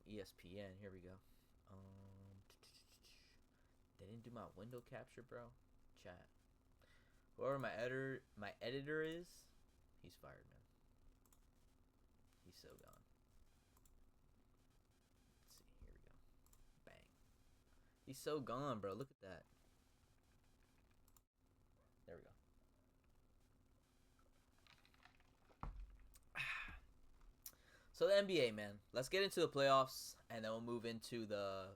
ESPN. Here we go. They didn't do my window capture, bro. Chat. Whoever my editor is, he's fired, man. He's so gone. Let's see. Here we go. Bang. He's so gone, bro. Look at that. There we go. So the NBA, man. Let's get into the playoffs, and then we'll move into the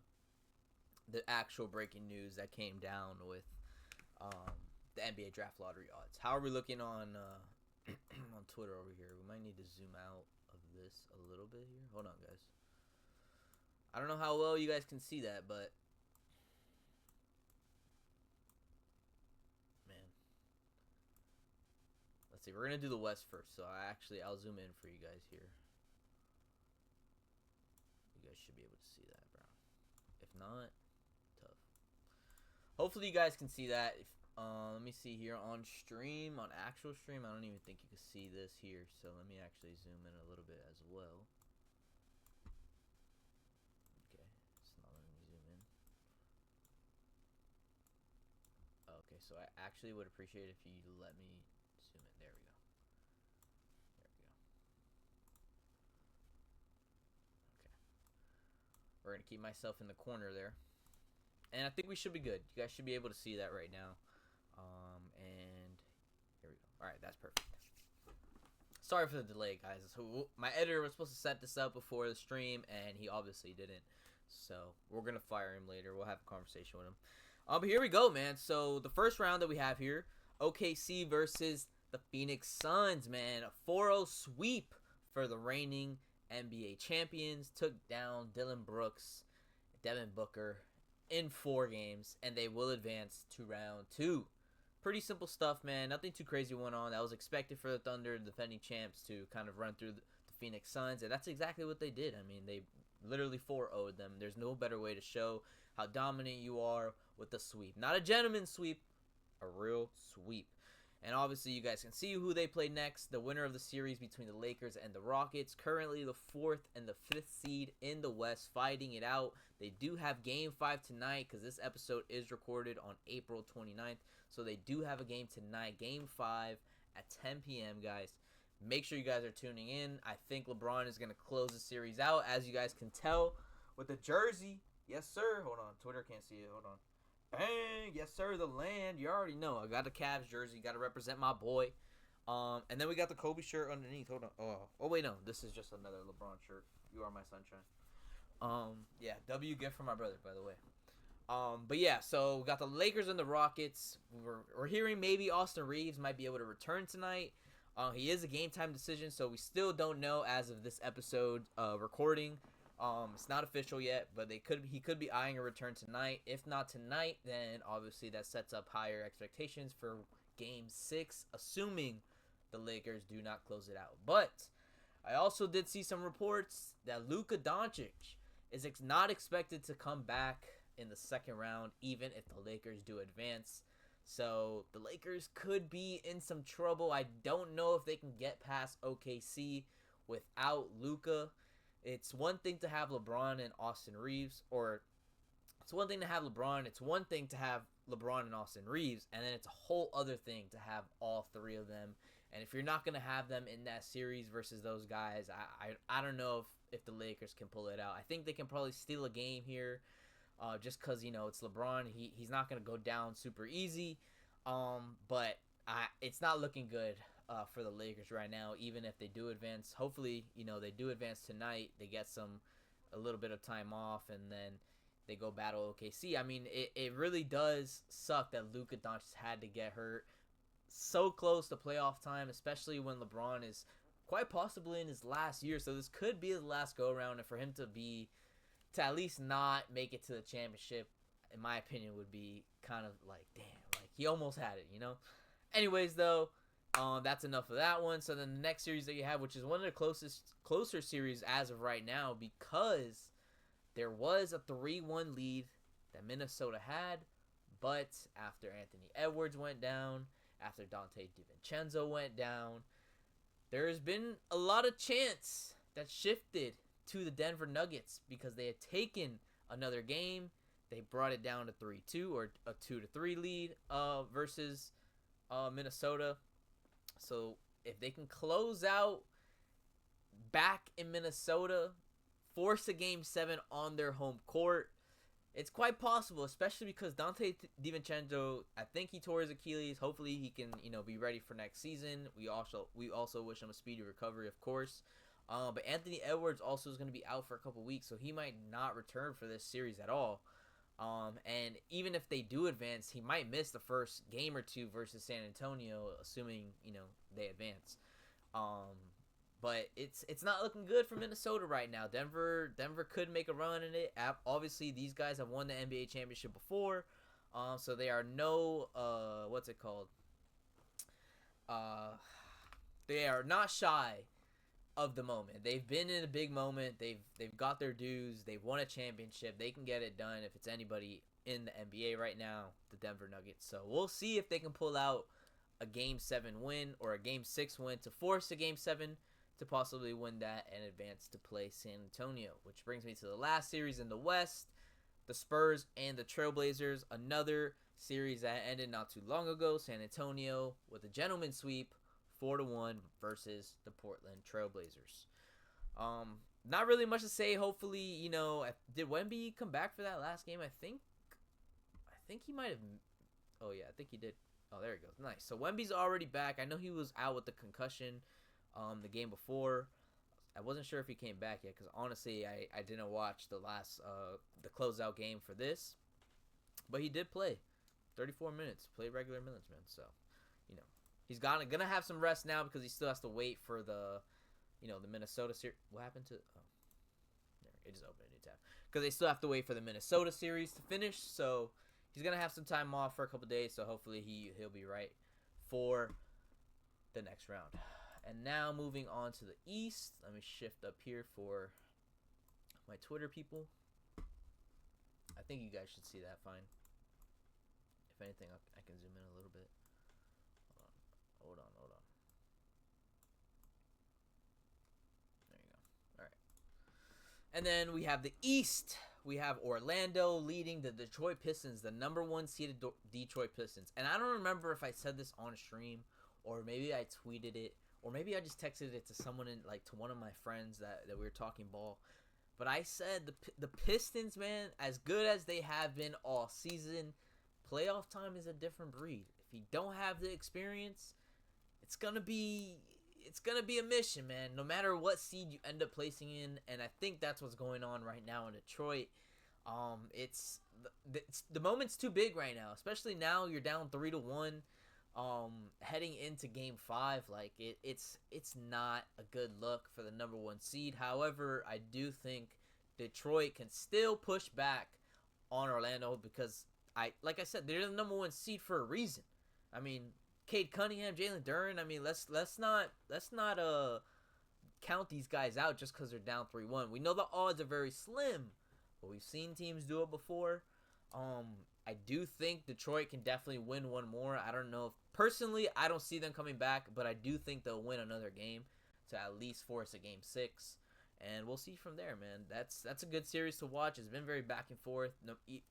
actual breaking news that came down with the NBA draft lottery odds. How are we looking on on Twitter over here? We might need to zoom out of this a little bit here. Hold on, guys. I don't know how well you guys can see that, but man, let's see. We're gonna do the West first, so I'll zoom in for you guys here. You guys should be able to see that, bro. If not, tough. Hopefully you guys can see that. If let me see here on stream, on actual stream. I don't even think you can see this here. So let me actually zoom in a little bit as well. Okay, it's not letting me zoom in. Okay, so I actually would appreciate it if you let me zoom in. There we go. There we go. Okay. We're gonna keep myself in the corner there. And I think we should be good. You guys should be able to see that right now. And here we go. All right, that's perfect. Sorry for the delay, guys. So my editor was supposed to set this up before the stream, and he obviously didn't. So we're going to fire him later. We'll have a conversation with him. But here we go, man. So the first round that we have here, OKC versus the Phoenix Suns, man. A 4-0 sweep for the reigning NBA champions. Took down Dylan Brooks, Devin Booker in 4 games, and they will advance to round 2. Pretty simple stuff, man. Nothing too crazy went on. That was expected for the Thunder, the defending champs, to kind of run through the Phoenix Suns, and that's exactly what they did. I mean, they literally 4-0'd them. There's no better way to show how dominant you are with the sweep. Not a gentleman's sweep, a real sweep. And obviously, you guys can see who they play next. The winner of the series between the Lakers and the Rockets. Currently the 4th and the 5th seed in the West, fighting it out. They do have Game 5 tonight, because this episode is recorded on April 29th. So they do have a game tonight, Game 5 at 10 p.m., guys. Make sure you guys are tuning in. I think LeBron is going to close the series out, as you guys can tell, with the jersey. Yes, sir. Hold on. Twitter can't see it. Hold on. Bang! Yes, sir, the land. You already know. I got the Cavs jersey. Got to represent my boy. And then we got the Kobe shirt underneath. Hold on. Oh, wait, no. This is just another LeBron shirt. You are my sunshine. Yeah, W gift from my brother, by the way. But yeah, so we got the Lakers and the Rockets. We're hearing maybe Austin Reeves might be able to return tonight. He is a game time decision, so we still don't know as of this episode recording. It's not official yet, but he could be eyeing a return tonight. If not tonight, then obviously that sets up higher expectations for Game 6, assuming the Lakers do not close it out. But I also did see some reports that Luka Doncic is not expected to come back in the second round, even if the Lakers do advance. So the Lakers could be in some trouble. I don't know if they can get past OKC without Luka. It's one thing to have LeBron and Austin Reeves, or it's one thing to have LeBron. It's one thing to have LeBron and Austin Reeves, and then it's a whole other thing to have all 3 of them. And if you're not going to have them in that series versus those guys, I don't know if the Lakers can pull it out. I think they can probably steal a game here, just because, it's LeBron. He's not going to go down super easy, but it's not looking good for the Lakers right now, even if they do advance. Hopefully, they do advance tonight. They get a little bit of time off, and then they go battle OKC. I mean, it really does suck that Luka Doncic had to get hurt so close to playoff time, especially when LeBron is quite possibly in his last year. So this could be his last go-around, and for him to at least not make it to the championship, in my opinion, would be kind of like, damn, like he almost had it, Anyways, though, that's enough of that one. So then the next series that you have, which is one of the closer series as of right now, because there was a 3-1 lead that Minnesota had, but after Anthony Edwards went down, after Dante DiVincenzo went down, there's been a lot of chance that shifted to the Denver Nuggets because they had taken another game. They brought it down to 3-2 or a 2-3 lead versus Minnesota. So if they can close out back in Minnesota, force a Game 7 on their home court, it's quite possible, especially because Dante DiVincenzo, I think he tore his Achilles. Hopefully he can, be ready for next season. We also wish him a speedy recovery, of course. But Anthony Edwards also is going to be out for a couple weeks, so he might not return for this series at all. And even if they do advance, he might miss the first game or two versus San Antonio, assuming, they advance. But it's not looking good for Minnesota right now. Denver could make a run in it. Obviously, these guys have won the NBA championship before, so they are what's it called? They are not shy of the moment. They've been in a big moment. They've got their dues. They've won a championship. They can get it done if it's anybody in the NBA right now, the Denver Nuggets. So we'll see if they can pull out a Game 7 win or a Game 6 win to force a Game 7 to possibly win that and advance to play San Antonio. Which brings me to the last series in the West, the Spurs and the Trailblazers. Another series that ended not too long ago. San Antonio with a gentleman sweep, 4-1 versus the Portland Trailblazers. Not really much to say. Hopefully, did Wemby come back for that last game? I think he might have. Oh yeah, I think he did. Oh, there he goes. Nice. So Wemby's already back. I know he was out with the concussion the game before. I wasn't sure if he came back yet because honestly, I didn't watch the last the closeout game for this, but he did play 34 minutes, played regular minutes, man. So, he's gonna have some rest now because he still has to wait for the Minnesota series. What happened to? Oh, there, it just opened a new tab because they still have to wait for the Minnesota series to finish. So he's gonna have some time off for a couple days. So hopefully he'll be right for the next round. And now moving on to the East. Let me shift up here for my Twitter people. I think you guys should see that fine. If anything, I can zoom in a little bit. Hold on. There you go. All right. And then we have the East. We have Orlando leading the Detroit Pistons, the number 1 seeded Detroit Pistons. And I don't remember if I said this on stream or maybe I tweeted it. Or maybe I just texted it to someone to one of my friends that we were talking ball. But I said the Pistons, man, as good as they have been all season, playoff time is a different breed. If you don't have the experience, it's gonna be a mission, man. No matter what seed you end up placing in, and I think that's what's going on right now in Detroit. It's the moment's too big right now, especially now you're down 3-1. Heading into Game 5, it's not a good look for the number 1 seed. However, I do think Detroit can still push back on Orlando because like I said, they're the number 1 seed for a reason. I mean, Cade Cunningham, Jalen Duren. I mean, let's not count these guys out just because they're down 3-1. We know the odds are very slim, but we've seen teams do it before. I do think Detroit can definitely win one more. I don't know if personally I don't see them coming back, but I do think they'll win another game to at least force a Game 6, and we'll see from there, man. That's a good series to watch. It's been very back and forth.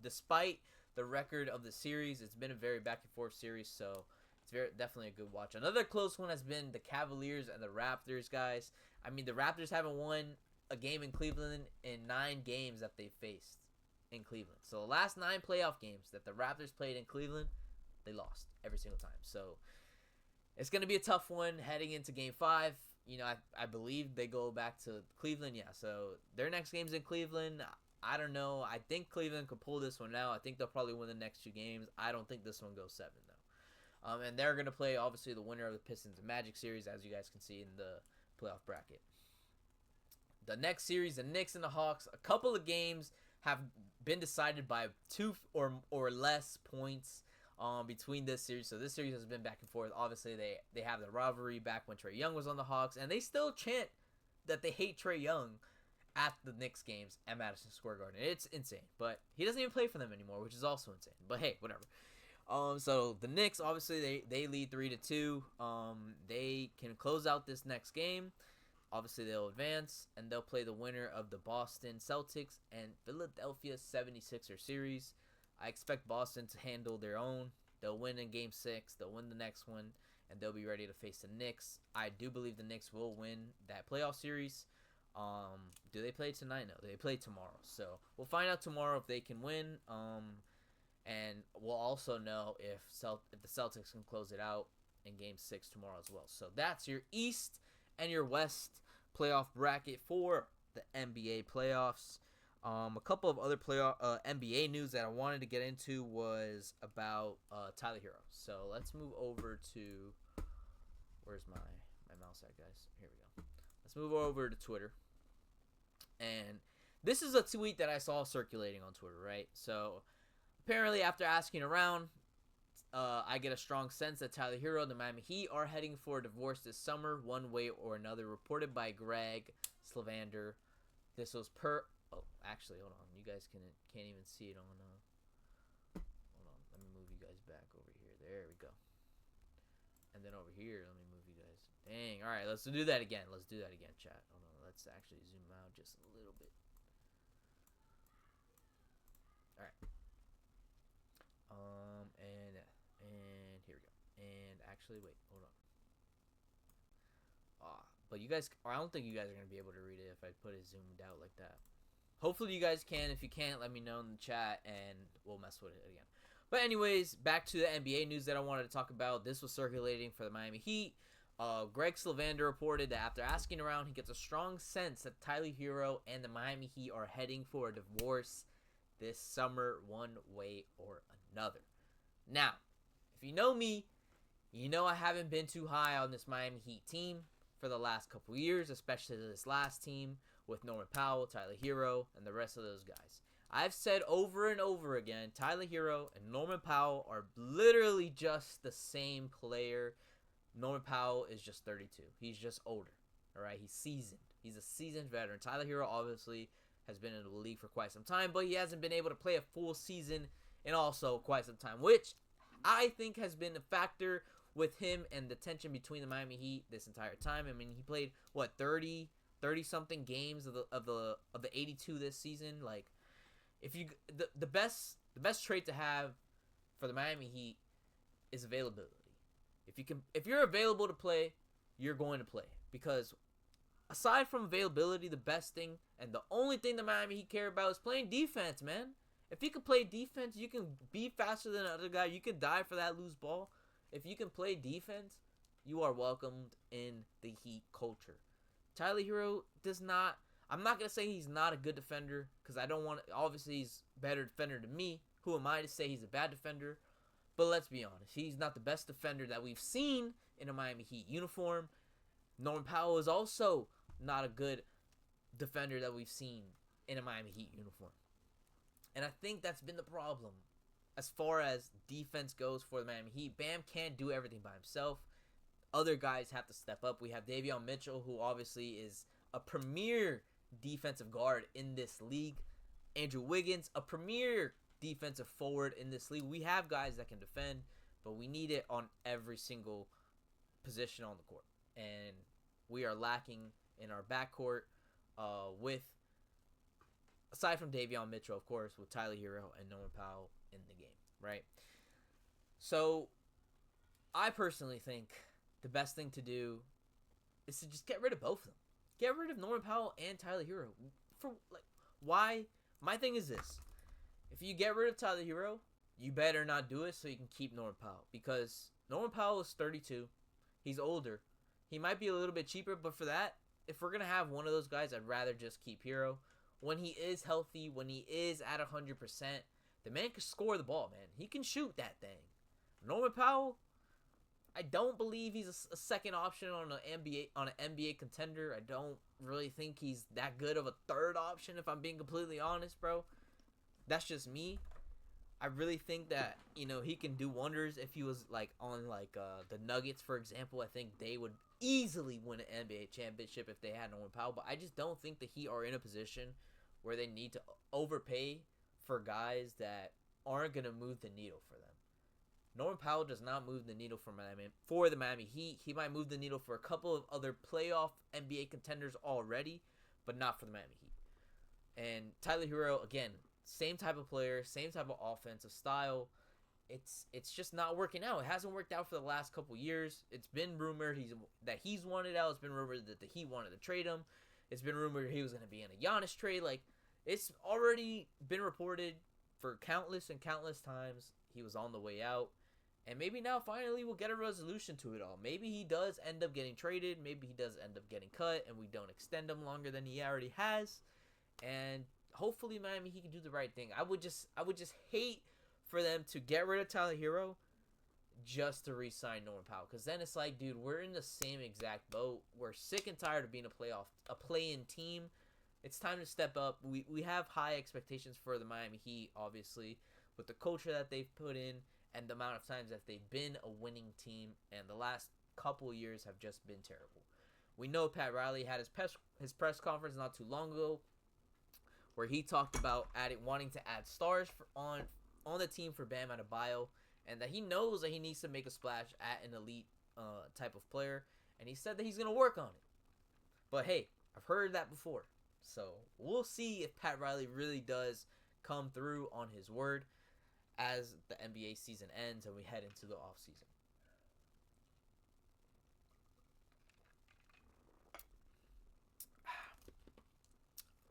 Despite the record of the series, it's been a very back and forth series, so it's definitely a good watch. Another close one has been the Cavaliers and the Raptors, guys. I mean, the Raptors haven't won a game in Cleveland in 9 games that they faced in Cleveland. So the last 9 playoff games that the Raptors played in Cleveland, they lost every single time. So it's going to be a tough one heading into Game 5. I believe they go back to Cleveland. Yeah, so their next game's in Cleveland. I don't know. I think Cleveland could pull this one out. I think they'll probably win the next 2 games. I don't think this one goes 7, though. And they're going to play, obviously, the winner of the Pistons and Magic series, as you guys can see in the playoff bracket. The next series, the Knicks and the Hawks, a couple of games have been decided by 2 or less points between this series. So this series has been back and forth. Obviously, they have the rivalry back when Trae Young was on the Hawks, and they still chant that they hate Trae Young at the Knicks games at Madison Square Garden. It's insane, but he doesn't even play for them anymore, which is also insane. But hey, whatever. So the Knicks, obviously, they lead 3-2. They can close out this next game. Obviously, they'll advance, and they'll play the winner of the Boston Celtics and Philadelphia 76ers series. I expect Boston to handle their own. They'll win in Game 6. They'll win the next one, and they'll be ready to face the Knicks. I do believe the Knicks will win that playoff series. Do they play tonight? No, they play tomorrow. So we'll find out tomorrow if they can win. And we'll also know if the Celtics can close it out in Game 6 tomorrow as well. So that's your East and your West playoff bracket for the NBA playoffs. A couple of other NBA news that I wanted to get into was about Tyler Herro. So let's move over to, where's my mouse at, guys? Here we go. Let's move over to Twitter. And this is a tweet that I saw circulating on Twitter, right? So apparently after asking around, I get a strong sense that Tyler Herro and the Miami Heat are heading for a divorce this summer, one way or another, reported by Greg Slavander. This was oh, actually, hold on. You guys can't even see it on, hold on. Let me move you guys back over here. There we go. And then over here, let me move you guys. Dang. All right, let's do that again. Let's do that again, chat. Hold on. Let's actually zoom out just a little bit. All right. And here we go. And actually, wait, hold on. But you guys, or I don't think you guys are gonna be able to read it if I put it zoomed out like that. Hopefully you guys can. If you can't, let me know in the chat and we'll mess with it again. But anyways, back to the NBA news that I wanted to talk about. This was circulating for the Miami Heat. Greg Slavander reported that after asking around, he gets a strong sense that Tyler Herro and the Miami Heat are heading for a divorce this summer, one way or another. Now, if you know me, you know I haven't been too high on this Miami Heat team for the last couple years, especially this last team with Norman Powell, Tyler Herro, and the rest of those guys. I've said over and over again, Tyler Herro and Norman Powell are literally just the same player. Norman Powell is just 32. He's just older. All right, he's seasoned. He's a seasoned veteran. Tyler Herro obviously has been in the league for quite some time, but he hasn't been able to play a full season in also quite some time, which I think has been a factor with him and the tension between the Miami Heat this entire time. I mean, he played 30 something games of the 82 this season. Like, if you the best trait to have for the Miami Heat is availability. If you're available to play, you're going to play, because aside from availability, the best thing and the only thing the Miami Heat care about is playing defense, man. If you can play defense, you can be faster than another guy. You can die for that loose ball. If you can play defense, you are welcomed in the Heat culture. Tyler Herro does not. I'm not going to say he's not a good defender, because I don't want to. Obviously, he's a better defender than me. Who am I to say he's a bad defender? But let's be honest. He's not the best defender that we've seen in a Miami Heat uniform. Norman Powell is also not a good defender that we've seen in a Miami Heat uniform. And I think that's been the problem as far as defense goes for the Miami Heat. Bam can't do everything by himself. Other guys have to step up. We have Davion Mitchell, who obviously is a premier defensive guard in this league. Andrew Wiggins, a premier defensive forward in this league. We have guys that can defend, but we need it on every single position on the court. And we are lacking in our backcourt with, aside from Davion Mitchell, of course, with Tyler Herro and Norman Powell in the game, right? So I personally think the best thing to do is to just get rid of both of them. Get rid of Norman Powell and Tyler Herro. For why? My thing is this. If you get rid of Tyler Herro, you better not do it so you can keep Norman Powell. Because Norman Powell is 32. He's older. He might be a little bit cheaper, but for that, if we're going to have one of those guys, I'd rather just keep Herro. When he is healthy, when he is at 100%, the man can score the ball, man. He can shoot that thing. Norman Powell, I don't believe he's a second option on an NBA contender. I don't really think he's that good of a third option, if I'm being completely honest, bro. That's just me. I really think that, he can do wonders if he was on the Nuggets, for example. I think they would easily win an NBA championship if they had Norman Powell, but I just don't think the Heat are in a position where they need to overpay for guys that aren't going to move the needle for them. Norman Powell does not move the needle for the Miami Heat. He might move the needle for a couple of other playoff NBA contenders already, but not for the Miami Heat. And Tyler Herro, again, same type of player, same type of offensive style. It's just not working out. It hasn't worked out for the last couple years. It's been rumored that he's wanted out. It's been rumored that the Heat wanted to trade him. It's been rumored he was going to be in a Giannis trade. Like, it's already been reported for countless and countless times he was on the way out. And maybe now finally we'll get a resolution to it all. Maybe he does end up getting traded. Maybe he does end up getting cut and we don't extend him longer than he already has. And hopefully Miami he can do the right thing. I would just hate for them to get rid of Tyler Herro just to re-sign Norman Powell. Because then it's like, dude, we're in the same exact boat. We're sick and tired of being a play-in team. It's time to step up. We have high expectations for the Miami Heat, obviously, with the culture that they've put in and the amount of times that they've been a winning team, and the last couple years have just been terrible. We know Pat Riley had his press conference not too long ago where he talked about wanting to add stars on the team for Bam Adebayo, and that he knows that he needs to make a splash at an elite type of player, and he said that he's going to work on it. But hey, I've heard that before. So we'll see if Pat Riley really does come through on his word as the NBA season ends and we head into the offseason.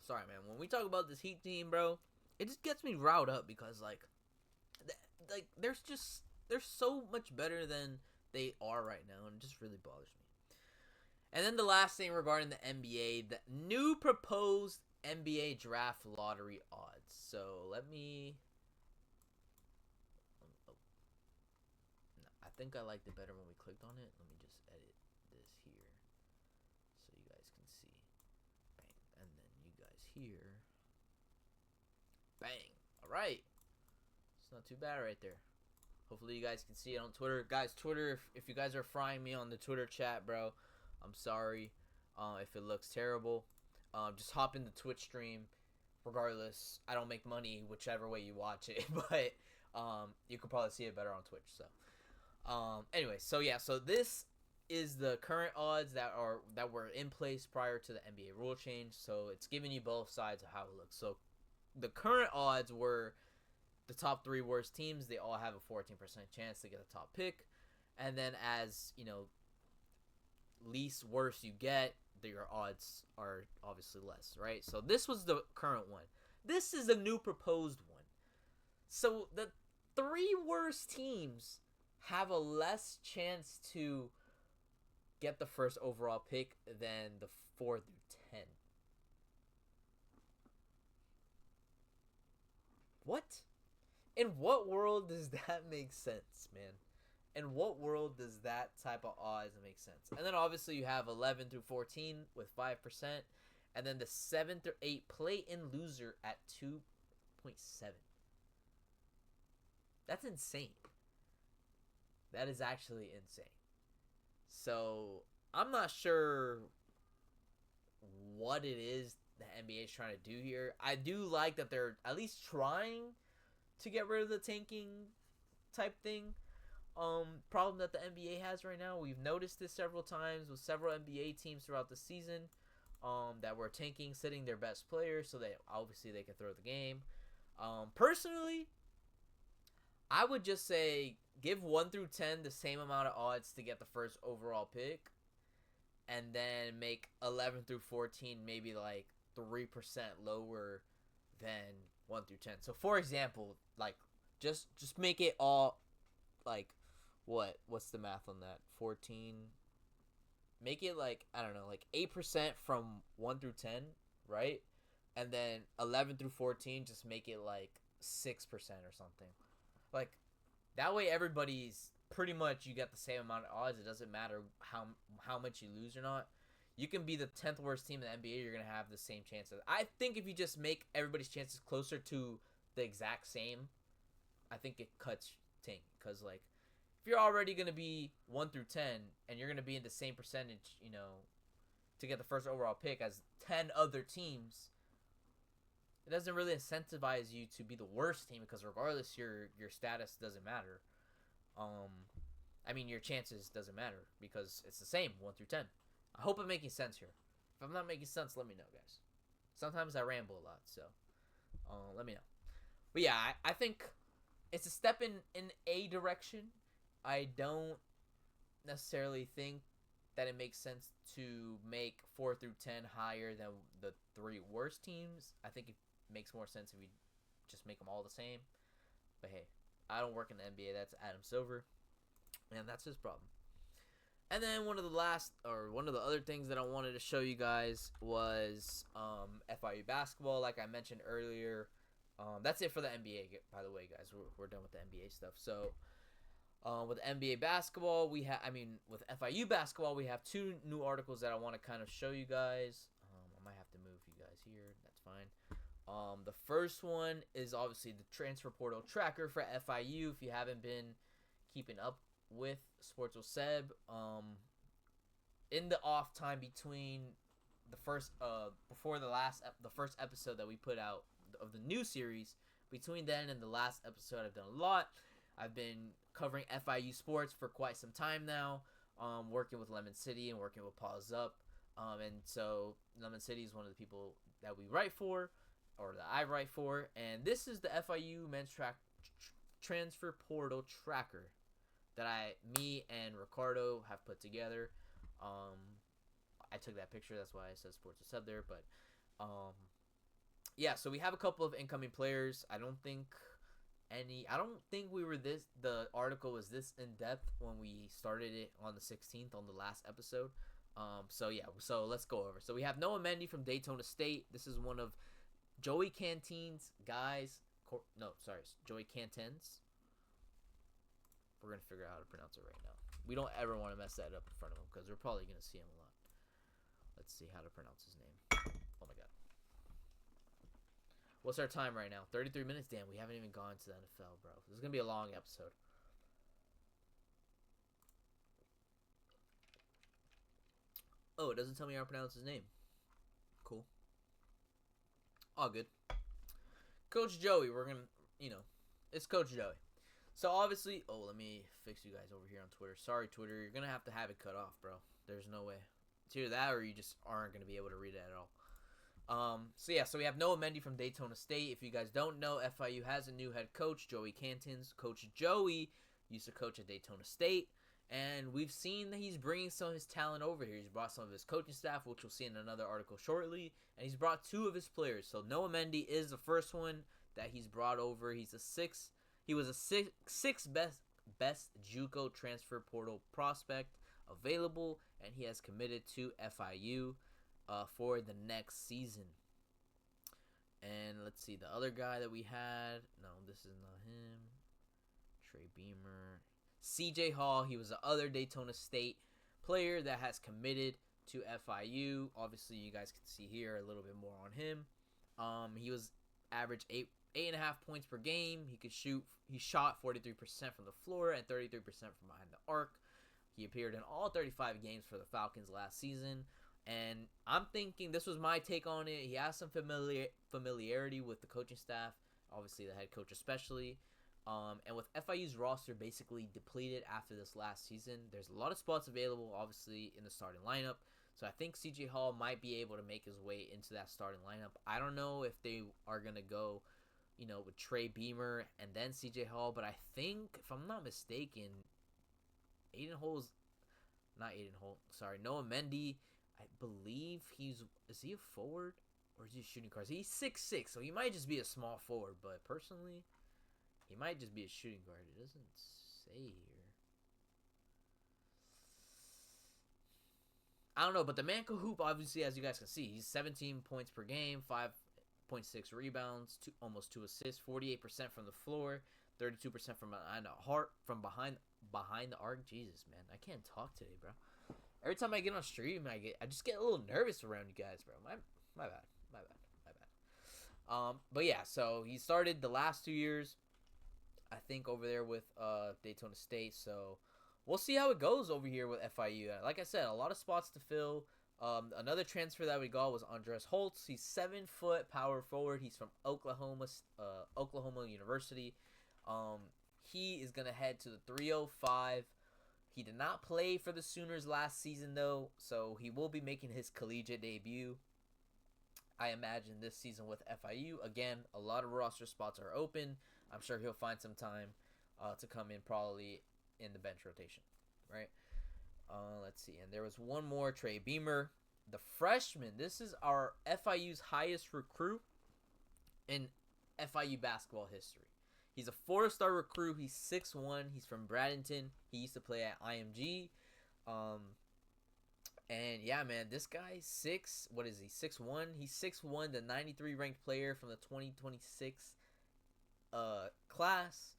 Sorry, man. When we talk about this Heat team, bro, it just gets me riled up because, like they're so much better than they are right now, and it just really bothers me. And then the last thing regarding the NBA, the new proposed NBA draft lottery odds. So let me... I think I liked it better when we clicked on it. Let me just edit this here so you guys can see. Bang. And then you guys here. Bang. All right. It's not too bad right there. Hopefully you guys can see it on Twitter. Guys, Twitter, if you guys are frying me on the Twitter chat, bro, I'm sorry if it looks terrible. Just hop in the Twitch stream. Regardless, I don't make money whichever way you watch it, but you could probably see it better on Twitch. So, anyway, so this is the current odds that were in place prior to the NBA rule change. So it's giving you both sides of how it looks. So the current odds were the top 3 worst teams. They all have a 14% chance to get a top pick, and then as you know, least worse you get, your odds are obviously less, right? So this was the current one. This is a new proposed one. So the 3 worst teams have a less chance to get the first overall pick than the 4 through 10. What? In what world does that make sense, man? In what world does that type of odds make sense? And then obviously you have 11 through 14 with 5%. And then the 7 through 8 play-in loser at 2.7. That's insane. That is actually insane. So I'm not sure what it is the NBA is trying to do here. I do like that they're at least trying to get rid of the tanking type thing. Problem that the NBA has right now. We've noticed this several times with several NBA teams throughout the season that were tanking, sitting their best players so that obviously they can throw the game. Personally, I would just say give 1 through 10 the same amount of odds to get the first overall pick, and then make 11 through 14 maybe like 3% lower than 1 through 10. So for example, like just make it all like what's the math on that? 14. Make it like, I don't know, like 8% from 1 through 10, right? And then 11 through 14 just make it like 6% or something. Like that way everybody's pretty much, you get the same amount of odds. It doesn't matter how much you lose or not. You can be the 10th worst team in the NBA, you're going to have the same chances. I think if you just make everybody's chances closer to the exact same, I think it cuts tank. Because, like, if you're already going to be 1 through 10, and you're going to be in the same percentage, you know, to get the first overall pick as 10 other teams, it doesn't really incentivize you to be the worst team, because regardless, your status doesn't matter. I mean, your chances doesn't matter because it's the same 1 through 10. I hope I'm making sense here. If I'm not making sense, let me know, guys. Sometimes I ramble a lot, so let me know. But yeah, I think it's a step in a direction. I don't necessarily think that it makes sense to make 4 through 10 higher than the 3 worst teams. I think it makes more sense if you just make them all the same. But hey, I don't work in the NBA. That's Adam Silver, and that's his problem. And then one of the other things that I wanted to show you guys was FIU basketball. Like I mentioned earlier, that's it for the NBA. By the way, guys, we're done with the NBA stuff. So with NBA basketball, with FIU basketball, we have 2 new articles that I want to kind of show you guys. I might have to move you guys here. That's fine. The first one is obviously the transfer portal tracker for FIU. If you haven't been keeping up with Sportswithseb, in the off time between the first episode that we put out of the new series, between then and the last episode, I've done a lot. I've been covering FIU sports for quite some time now, working with Lemon City and working with Pause Up, and so Lemon City is one of the people that we write for, or that I write for, and this is the FIU men's transfer portal tracker that me and Ricardo have put together. I took that picture, that's why I said Sportswithseb there, but yeah, so we have a couple of incoming players. I don't think the article was this in depth when we started it on the 16th on the last episode. So let's go over. So we have Noah Mendy from Daytona State. This is one of Joey Cantin's guys. Joey Cantin's. We're going to figure out how to pronounce it right now. We don't ever want to mess that up in front of him because we're probably going to see him a lot. Let's see how to pronounce his name. Oh my god. What's our time right now? 33 minutes? Damn, we haven't even gone to the NFL, bro. This is going to be a long episode. Oh, it doesn't tell me how to pronounce his name. Cool. All good. Coach Joey, it's Coach Joey. So obviously, let me fix you guys over here on Twitter. Sorry, Twitter, you're going to have it cut off, bro. There's no way. It's either that or you just aren't going to be able to read it at all. So we have Noah Mendy from Daytona State. If you guys don't know, FIU has a new head coach, Joey Cantins. Coach Joey used to coach at Daytona State, and we've seen that he's bringing some of his talent over here. He's brought some of his coaching staff, which we'll see in another article shortly, and he's brought 2 of his players. So Noah Mendy is the first one that he's brought over. He was a sixth best JUCO transfer portal prospect available, and he has committed to FIU for the next season. And let's see, the other guy that we had, no, this is not him. Trey Beamer. CJ Hall, he was the other Daytona State player that has committed to FIU. Obviously, you guys can see here a little bit more on him. He was average 8.5 points per game. He shot 43% from the floor and 33% from behind the arc. He appeared in all 35 games for the Falcons last season. And I'm thinking, this was my take on it, he has some familiarity with the coaching staff, obviously the head coach especially. And with FIU's roster basically depleted after this last season, there's a lot of spots available, obviously, in the starting lineup. So I think CJ Hall might be able to make his way into that starting lineup. I don't know if they are going to go, with Trey Beamer and then CJ Hall, but I think, if I'm not mistaken, Noah Mendy, I believe is he a forward or is he shooting guard? He's 6'6", so he might just be a small forward, but personally, he might just be a shooting guard. It doesn't say here. I don't know, but the man can hoop, obviously, as you guys can see. He's 17 points per game, 5.6 rebounds, almost 2 assists, 48% from the floor, 32% from behind the arc. Jesus, man, I can't talk today, bro. Every time I get on stream, I just get a little nervous around you guys, bro. My bad. But yeah, so he started the last 2 years, I think, over there with Daytona State. So we'll see how it goes over here with FIU. Like I said, a lot of spots to fill. Another transfer that we got was Andres Holtz. He's 7-foot power forward. He's from Oklahoma University. he is going to head to the 305. He did not play for the Sooners last season, though, so he will be making his collegiate debut, I imagine, this season with FIU. Again, a lot of roster spots are open. I'm sure he'll find some time to come in, probably in the bench rotation, right? Let's see. And there was one more, Trey Beamer, the freshman. This is our FIU's highest recruit in FIU basketball history. He's a 4-star recruit. He's 6'1". He's from Bradenton. He used to play at IMG. And yeah, man, this guy, 6'1"? He's 6'1", the 93 ranked player from the 2026 class.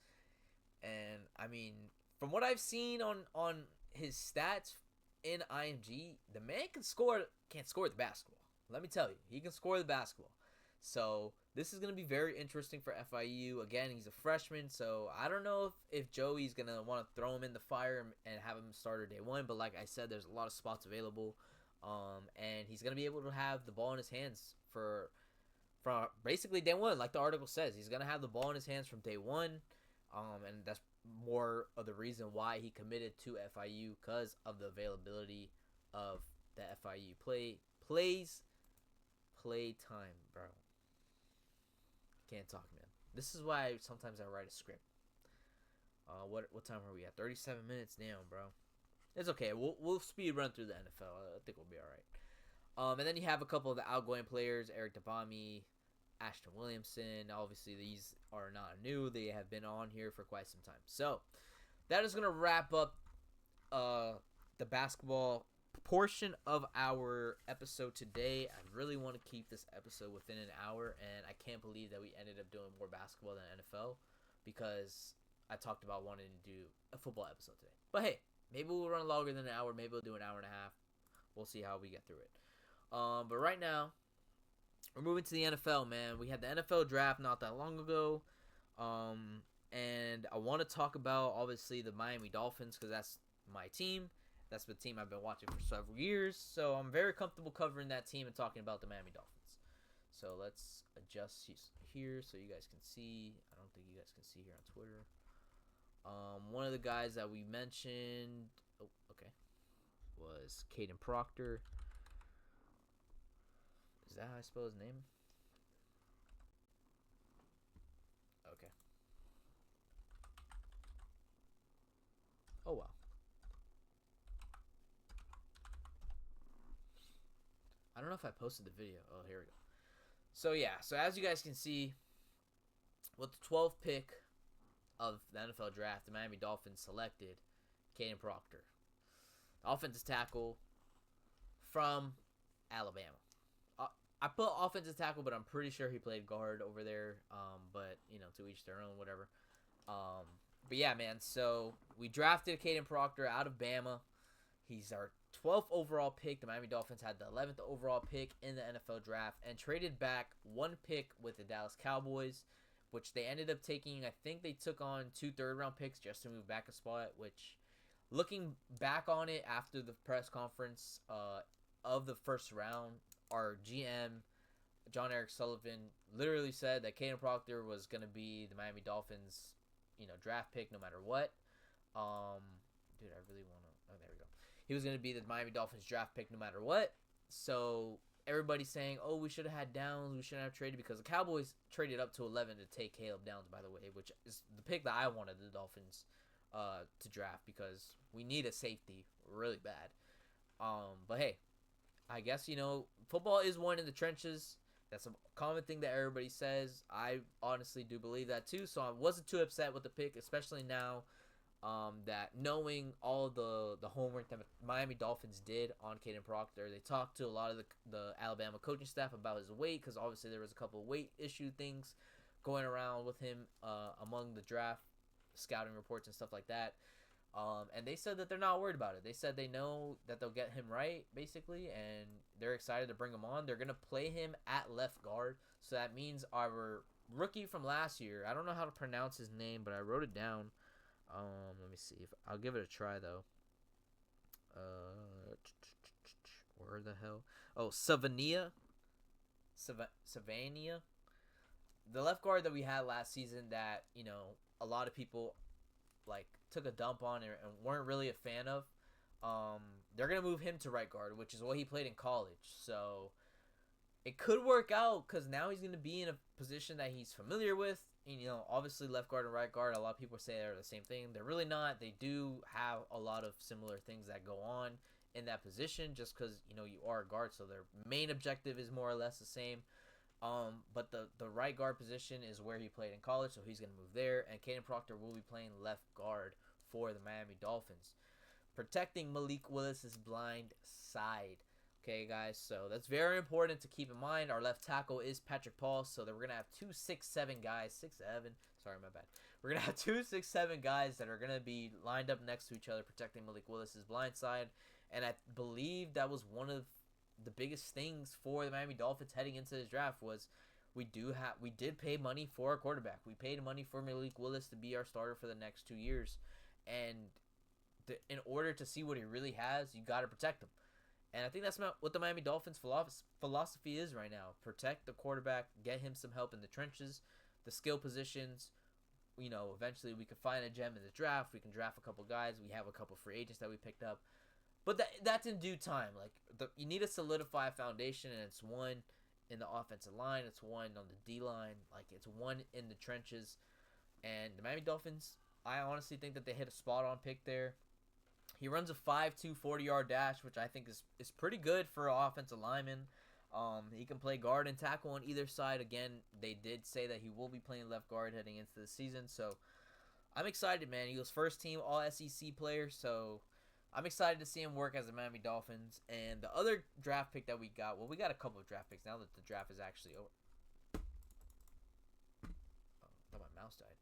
And I mean, from what I've seen on his stats in IMG, the man can't score the basketball. Let me tell you, he can score the basketball. So this is going to be very interesting for FIU. Again, he's a freshman, so I don't know if Joey's going to want to throw him in the fire and have him starter day one. But like I said, there's a lot of spots available. And he's going to be able to have the ball in his hands for basically day one. Like the article says, he's going to have the ball in his hands from day one. And that's more of the reason why he committed to FIU, because of the availability of the FIU play time, bro. Can't talk, man. This is why sometimes I write a script. What time are we at? 37 minutes now, bro. It's okay. We'll speed run through the NFL. I think we'll be all right. And then you have a couple of the outgoing players: Eric Dabami, Ashton Williamson. Obviously, these are not new. They have been on here for quite some time. So that is gonna wrap up the basketball portion of our episode today. I really want to keep this episode within an hour, and I can't believe that we ended up doing more basketball than NFL, because I talked about wanting to do a football episode today. But hey, maybe we'll run longer than an hour. Maybe we'll do an hour and a half. We'll see how we get through it. But right now, we're moving to the NFL, man. We had the NFL draft not that long ago. And I want to talk about, obviously, the Miami Dolphins, because that's my team. That's the team I've been watching for several years. So I'm very comfortable covering that team and talking about the Miami Dolphins. So let's adjust here so you guys can see. I don't think you guys can see here on Twitter. One of the guys that we mentioned, was Caden Proctor. Is that how I spell his name? Okay. Oh, wow. I don't know if I posted the video. Oh, here we go. So, yeah. So, as you guys can see, with the 12th pick of the NFL draft, the Miami Dolphins selected Caden Proctor, the offensive tackle from Alabama. I put offensive tackle, but I'm pretty sure he played guard over there. But, to each their own, whatever. But, yeah, man. So, we drafted Caden Proctor out of Bama. He's our 12th overall pick. The Miami Dolphins had the 11th overall pick in the NFL draft and traded back one pick with the Dallas Cowboys, which they ended up taking. I think they took on 2 third-round picks just to move back a spot, which, looking back on it after the press conference of the first round, our GM, John Eric Sullivan, literally said that Caden Proctor was going to be the Miami Dolphins, draft pick no matter what. Dude, I really want to... Oh, there we go. He was going to be the Miami Dolphins draft pick no matter what. So everybody's saying, oh, we should have had Downs. We shouldn't have traded, because the Cowboys traded up to 11 to take Caleb Downs, by the way, which is the pick that I wanted the Dolphins to draft, because we need a safety really bad. But hey, I guess, football is won in the trenches. That's a common thing that everybody says. I honestly do believe that too. So I wasn't too upset with the pick, especially now that knowing all the homework that Miami Dolphins did on Caden Proctor. They talked to a lot of the Alabama coaching staff about his weight, because obviously there was a couple of weight issue things going around with him among the draft scouting reports and stuff like that. And they said that they're not worried about it. They said they know that they'll get him right, basically, and they're excited to bring him on. They're going to play him at left guard, so that means our rookie from last year, I don't know how to pronounce his name, but I wrote it down. Let me see. I'll give it a try, though. Where the hell? Oh, Savania. The left guard that we had last season that, a lot of people took a dump on and weren't really a fan of. They're gonna move him to right guard, which is what he played in college. So it could work out because now he's gonna be in a position that he's familiar with. And, obviously left guard and right guard, a lot of people say they're the same thing. They're really not. They do have a lot of similar things that go on in that position, just because you are a guard, so their main objective is more or less the same. But the right guard position is where he played in college, so he's gonna move there. And Caden Proctor will be playing left guard for the Miami Dolphins, protecting Malik Willis's blind side. Okay, guys, so that's very important to keep in mind. Our left tackle is Patrick Paul, so that we're going to have 2 6'7" guys. 6'7", sorry, my bad. We're going to have 2 6'7" guys that are going to be lined up next to each other, protecting Malik Willis's blind side. And I believe that was one of the biggest things for the Miami Dolphins heading into this draft was we did pay money for a quarterback. We paid money for Malik Willis to be our starter for the next 2 years. And in order to see what he really has, you got to protect him. And I think that's what the Miami Dolphins' philosophy is right now. Protect the quarterback, get him some help in the trenches, the skill positions. Eventually we can find a gem in the draft. We can draft a couple guys. We have a couple free agents that we picked up. But that's in due time. You need to solidify a foundation, and it's one in the offensive line. It's one on the D-line. It's one in the trenches. And the Miami Dolphins, I honestly think that they hit a spot-on pick there. He runs a 5'2", 40-yard dash, which I think is pretty good for an offensive lineman. He can play guard and tackle on either side. Again, they did say that he will be playing left guard heading into the season. So I'm excited, man. He was first-team All-SEC player, so I'm excited to see him work as the Miami Dolphins. And the other draft pick that we got, we got a couple of draft picks now that the draft is actually over. Oh, I thought my mouse died.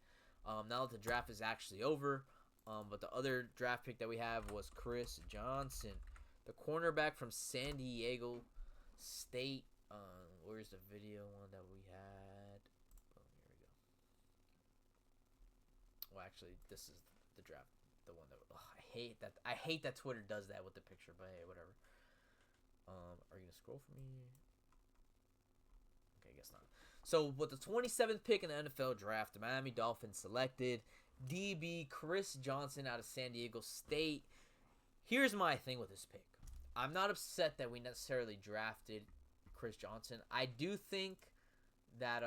Now that the draft is actually over. But the other draft pick that we have was Chris Johnson, the cornerback from San Diego State. Where's the video one that we had? Oh, here we go. Well, actually, this is the draft, the one that I hate that Twitter does that with the picture, but hey, whatever. Are you gonna scroll for me? Okay, I guess not. So with the 27th pick in the NFL draft, the Miami Dolphins selected DB Chris Johnson out of San Diego State. Here's my thing with this pick. I'm not upset that we necessarily drafted Chris Johnson. I do think that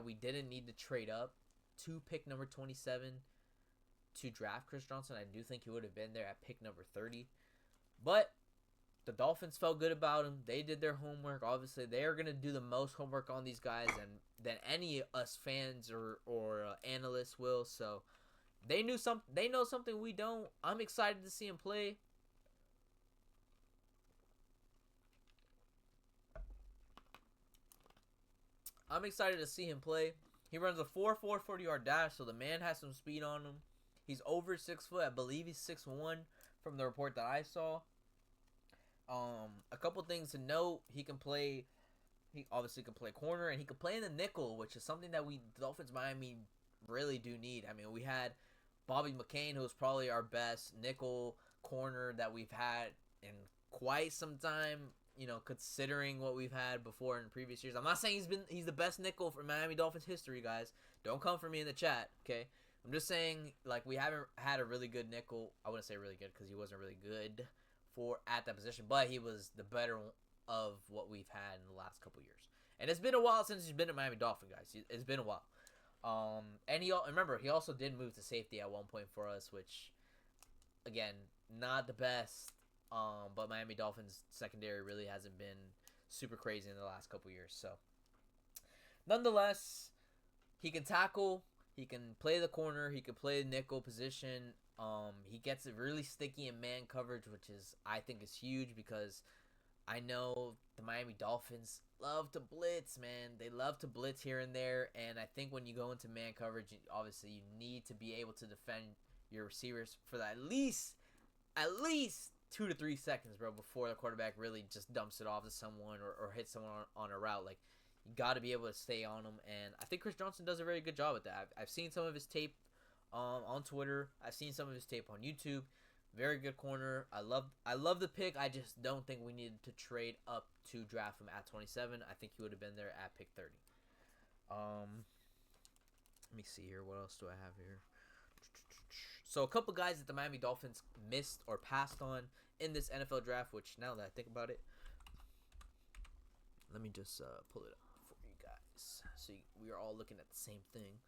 we didn't need to trade up to pick number 27 to draft Chris Johnson. I do think he would have been there at pick number 30. But the Dolphins felt good about him. They did their homework. Obviously, they are going to do the most homework on these guys than any us fans or analysts will. So they know something we don't. I'm excited to see him play. He runs a 4.4 40-yard dash, so the man has some speed on him. He's over 6 foot. I believe he's 6'1" from the report that I saw. A couple things to note. He obviously can play corner, and he can play in the nickel, which is something that Dolphins Miami really do need. I mean, we had Bobby McCain, who was probably our best nickel corner that we've had in quite some time, considering what we've had before in previous years. I'm not saying he's the best nickel for Miami Dolphins history, guys. Don't come for me in the chat, okay? I'm just saying, we haven't had a really good nickel. I wouldn't say really good because he wasn't really good at that position, but he was the better of what we've had in the last couple years. And it's been a while since he's been a Miami Dolphin, guys. It's been a while. And he also did move to safety at one point for us, which, again, not the best. But Miami Dolphins secondary really hasn't been super crazy in the last couple years. So, nonetheless, he can tackle. He can play the corner. He can play the nickel position. He gets it really sticky in man coverage, which I think is huge because I know the Miami Dolphins love to blitz, man. They love to blitz here and there, and I think when you go into man coverage, obviously you need to be able to defend your receivers for at least 2 to 3 seconds, bro, before the quarterback really just dumps it off to someone or hits someone on a route. You got to be able to stay on them, and I think Chris Johnson does a very good job at that. I've seen some of his tape on Twitter. I've seen some of his tape on YouTube. Very good corner. I love the pick. I just don't think we needed to trade up to draft him at 27. I think he would have been there at pick 30. Let me see here. What else do I have here? So a couple guys that the Miami Dolphins missed or passed on in this NFL draft, which now that I think about it, let me just pull it up for you guys. So we are all looking at the same thing.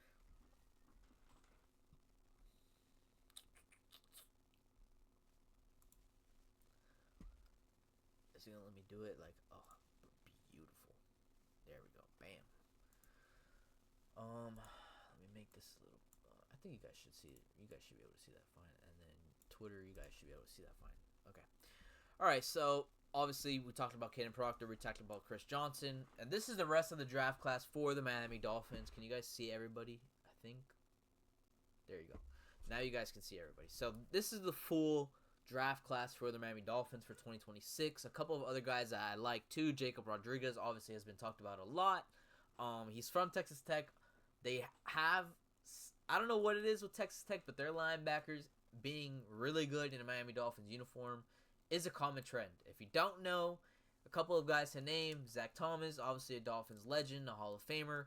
Is he gonna let me do it? Like, oh, beautiful. There we go. Bam. Let me make this a little. I think you guys should see it. You guys should be able to see that fine. And then Twitter, you guys should be able to see that fine. Okay. All right. So obviously we talked about Caden Proctor. We talked about Chris Johnson, and this is the rest of the draft class for the Miami Dolphins. Can you guys see everybody? I think. There you go. Now you guys can see everybody. So this is the full draft class for the Miami Dolphins for 2026. A couple of other guys that I like too. Jacob Rodriguez obviously has been talked about a lot. He's from Texas Tech. They have, I don't know what it is with Texas Tech, but their linebackers being really good in a Miami Dolphins uniform is a common trend. If you don't know, a couple of guys to name: Zach Thomas, obviously a Dolphins legend, a Hall of Famer,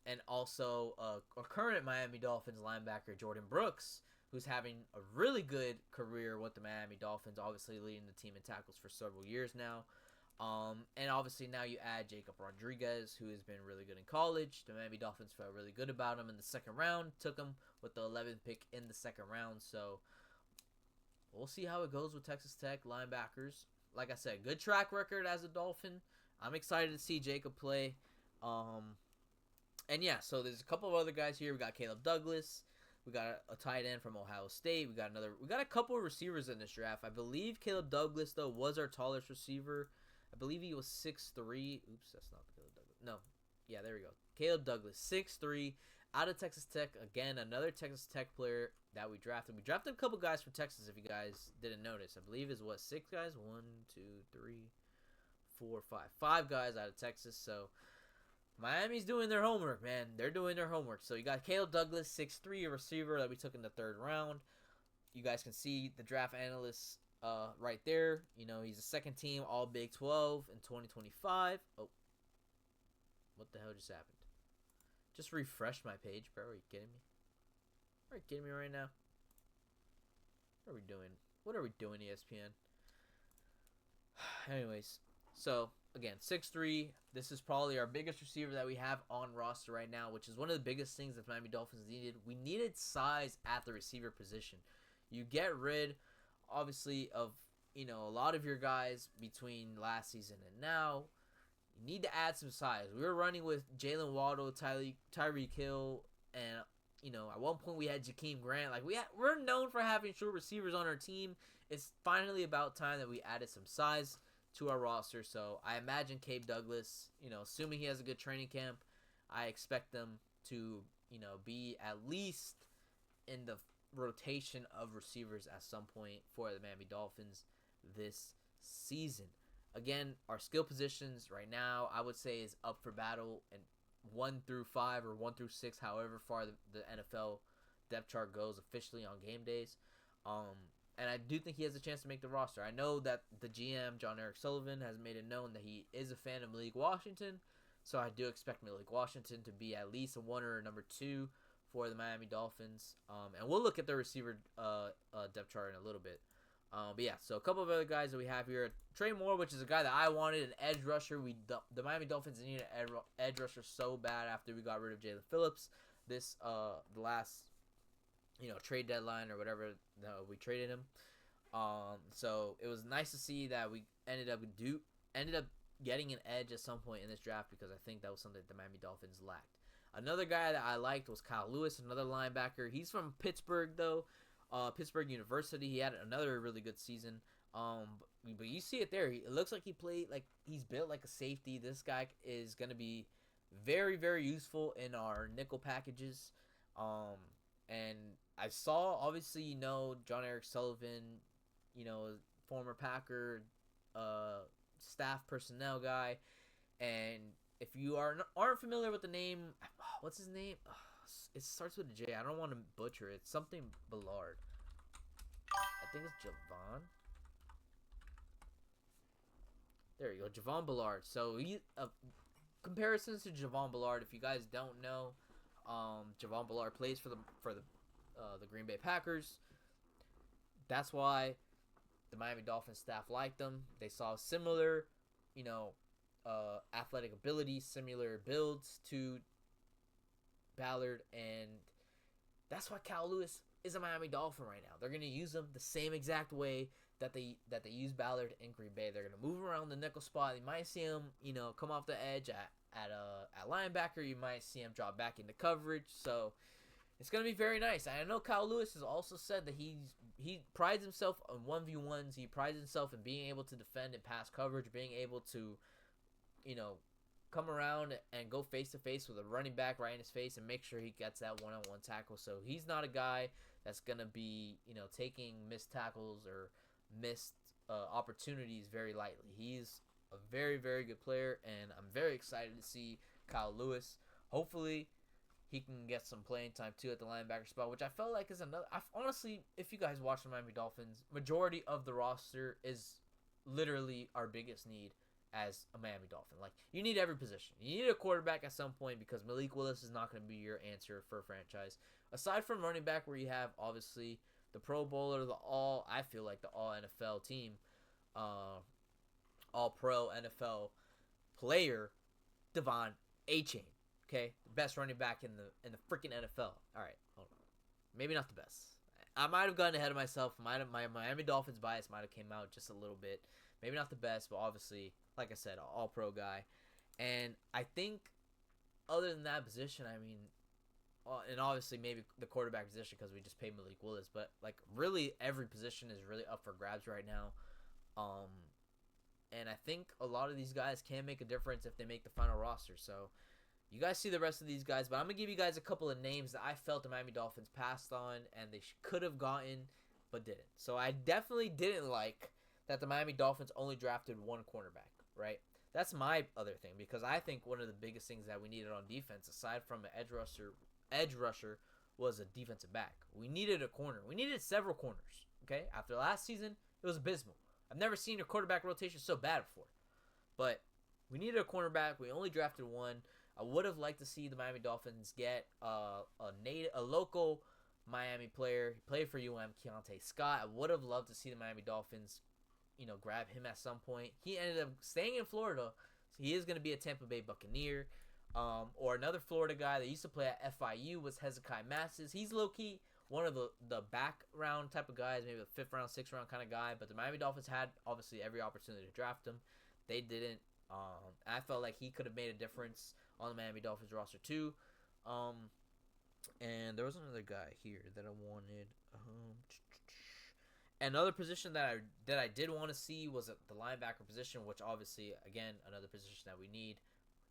and also a current Miami Dolphins linebacker, Jordan Brooks, who's having a really good career with the Miami Dolphins, obviously leading the team in tackles for several years now. And obviously now you add Jacob Rodriguez, who has been really good in college. The Miami Dolphins felt really good about him in the second round. Took him with the 11th pick in the second round. So we'll see how it goes with Texas Tech linebackers. Like I said, good track record as a Dolphin. I'm excited to see Jacob play. And yeah, so there's a couple of other guys here. We got Caleb Douglas. We got a tight end from Ohio State. We got a couple of receivers in this draft. I believe Caleb Douglas, though, was our tallest receiver. I believe he was 6'3". Oops, that's not Caleb Douglas. No. Yeah, there we go. Caleb Douglas, 6'3", out of Texas Tech. Again, another Texas Tech player that we drafted. We drafted a couple guys from Texas, if you guys didn't notice. I believe it's, 6 guys? 1, 2, 3, 4, 5. 5 guys out of Texas, so Miami's doing their homework, man. They're doing their homework. So you got Caleb Douglas, 6'3", a receiver that we took in the 3rd round. You guys can see the draft analysts right there. You know, he's a second team All Big 12 in 2025. Oh, what the hell just happened? Just refreshed my page, bro. Are you kidding me? Are you kidding me right now? What are we doing? What are we doing, ESPN? Anyways, so again, 6'3". This is probably our biggest receiver that we have on roster right now, which is one of the biggest things that Miami Dolphins needed. We needed size at the receiver position. You get rid, obviously, of, you know, a lot of your guys between last season and now. You need to add some size. We were running with Jalen Waddle, Tyreek Hill, and, you know, at one point we had Jakeem Grant. Like, we're known for having short receivers on our team. It's finally about time that we added some size to our roster. So I imagine Caleb Douglas, you know, assuming he has a good training camp, I expect them to, you know, be at least in the rotation of receivers at some point for the Miami Dolphins this season. Again, our skill positions right now, I would say, is up for battle, and 1 through 5 or 1 through 6, however far the NFL depth chart goes officially on game days. And I do think he has a chance to make the roster. I know that the GM, John Eric Sullivan, has made it known that he is a fan of Malik Washington. So I do expect Malik Washington to be at least a 1 or a number 2 for the Miami Dolphins. And we'll look at the receiver depth chart in a little bit. But yeah, so a couple of other guys that we have here. Trey Moore, which is a guy that I wanted, an edge rusher. The Miami Dolphins needed an edge rusher so bad after we got rid of Jalen Phillips. The last, you know, trade deadline or whatever, we traded him. So it was nice to see that we ended up getting an edge at some point in this draft, because I think that was something that the Miami Dolphins lacked. Another guy that I liked was Kyle Lewis, another linebacker. He's from Pittsburgh, though. Pittsburgh University. He had another really good season. But you see it there. It looks like he played, like, he's built like a safety. This guy is going to be very, very useful in our nickel packages. And I saw, obviously, you know, John Eric Sullivan, you know, former Packer staff personnel guy. And if you aren't familiar with the name, what's his name? It starts with a J. I don't want to butcher it. It's something Ballard. I think it's Javon. There you go, Javon Ballard. So comparisons to Javon Ballard, if you guys don't know, Javon Bullard plays for the Green Bay Packers. That's why the Miami Dolphins staff liked him. They saw similar, athletic ability, similar builds to Ballard, and that's why Cal Lewis is a Miami Dolphin right now. They're going to use him the same exact way that they use Ballard in Green Bay. They're going to move around the nickel spot. You might see him, come off the edge at linebacker. You might see him drop back into coverage. So it's going to be very nice. I know Kyle Lewis has also said that he prides himself on 1v1s. He prides himself in being able to defend and pass coverage, being able to, come around and go face-to-face with a running back right in his face and make sure he gets that one-on-one tackle. So he's not a guy that's going to be, taking missed tackles or missed opportunities very lightly. He's a very, very good player, and I'm very excited to see Kyle Lewis. Hopefully, he can get some playing time, too, at the linebacker spot, which I felt like is another... honestly, if you guys watch the Miami Dolphins, majority of the roster is literally our biggest need as a Miami Dolphin. Like, you need every position. You need a quarterback at some point because Malik Willis is not going to be your answer for a franchise. Aside from running back, where you have, obviously, the Pro Bowler, I feel like the All-NFL team, All-Pro NFL player, Devon Achane. Okay, the best running back in the freaking NFL. All right, hold on. Maybe not the best. I might have gotten ahead of myself. My Miami Dolphins bias might have came out just a little bit. Maybe not the best, but obviously, like I said, an all-pro guy. And I think other than that position, and obviously maybe the quarterback position because we just paid Malik Willis, but like really every position is really up for grabs right now. And I think a lot of these guys can make a difference if they make the final roster. So you guys see the rest of these guys, but I'm going to give you guys a couple of names that I felt the Miami Dolphins passed on and they could have gotten but didn't. So I definitely didn't like that the Miami Dolphins only drafted one cornerback, right? That's my other thing because I think one of the biggest things that we needed on defense, aside from an edge rusher, was a defensive back. We needed a corner. We needed several corners, okay? After last season, it was abysmal. I've never seen a quarterback rotation so bad before. But we needed a cornerback. We only drafted one. I would have liked to see the Miami Dolphins get a local Miami player. He played for Keontae Scott. I would have loved to see the Miami Dolphins, grab him at some point. He ended up staying in Florida, so he is going to be a Tampa Bay Buccaneer. Or another Florida guy that used to play at FIU was Hezekiah Masses. He's low-key one of the back round type of guys, maybe a 5th round, 6th round kind of guy. But the Miami Dolphins had, obviously, every opportunity to draft him. They didn't. I felt like he could have made a difference on the Miami Dolphins roster too. And there was another guy here that I wanted. Another position that I did want to see was the linebacker position, which obviously, again, another position that we need.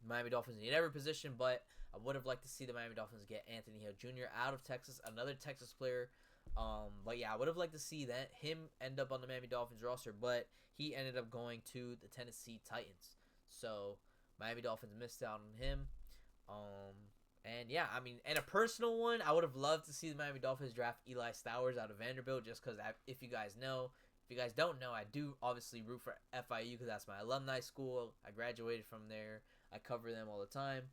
The Miami Dolphins need every position, but I would have liked to see the Miami Dolphins get Anthony Hill Jr. out of Texas, another Texas player. But yeah, I would have liked to see him end up on the Miami Dolphins roster, but he ended up going to the Tennessee Titans. So Miami Dolphins missed out on him. And yeah, and a personal one, I would have loved to see the Miami Dolphins draft Eli Stowers out of Vanderbilt, just because if you guys don't know, I do obviously root for FIU because that's my alumni school. I graduated from there. I cover them all the time.